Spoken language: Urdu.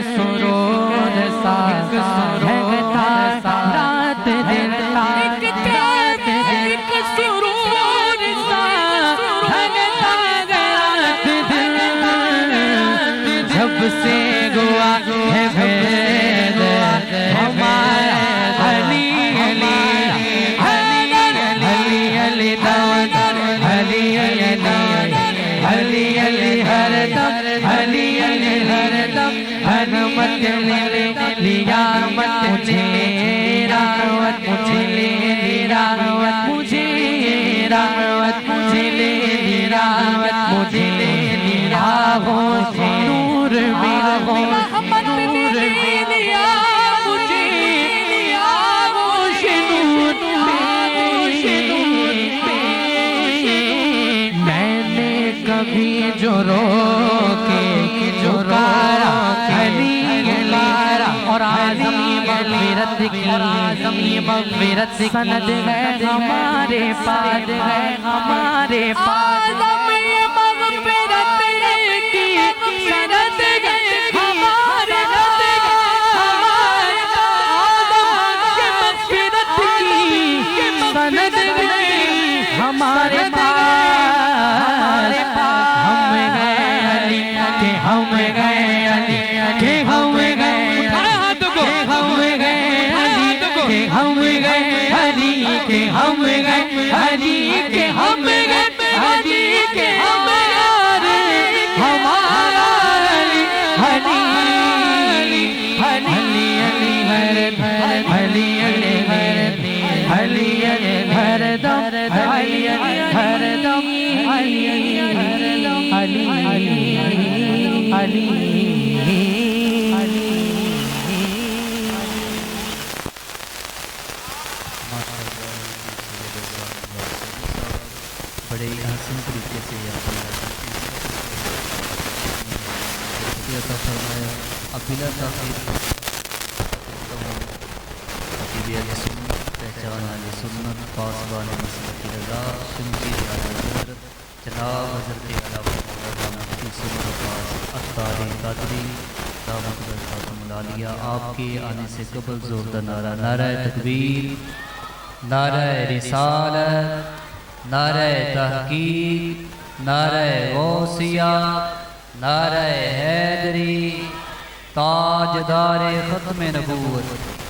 سرور سا جھگتا رات دن کا ایک سرور سا جھگتا رات دن جب سے گوا ہے بھید ہمارا علی علی علی علی علی داؤد علی علی علی علی ہر دم علی علی ہر دم حرمت لے لیا مت مجھے راوت مجھے لے راوت مجھے راوت مجھے لے راوت مجھے لے راوت نور میرا محمد نور لیا مجھے آغوش نور میں نے کبھی جو رو کے جو کارا علی علی اور آزمی مغفرت کی آزمی مغفرت کی سند ہے ہمارے پاس ہے ہمارے پاس آزمی مغفرت کی سند ہے ہمارے مغفرت کی سند ہے ہمارے پاس ہم گئے علی کہ ہم گئے علی کہ ہم گئے ہم گئے علی کہ ہم گئے علی کہ ہم گئے علی کہ ہم ہمارا علی علی علی ہر علی علی ہر علی علی ہر دم علی علی ہر دم علی علی ہر دم علی علی علی بڑے ہی حسن طریقے سے عطا فرمایا. اب بلا تاخیر خطیب اہل سنت پہچان اہل سنت پاسبان مسلک رضا شمشیر اعلی حضرت جناب حضرت علامہ مولانا مفتی سنت عباس اختار قادری دامت برکاتہم العالیہ آپ کے آنے سے قبل زوردہ نعرہ نعرہ تکبیر نعرہ رسالت نعرہ تحقیق نعرہ غوثیہ نعرہ حیدری تاجدار ختم نبوت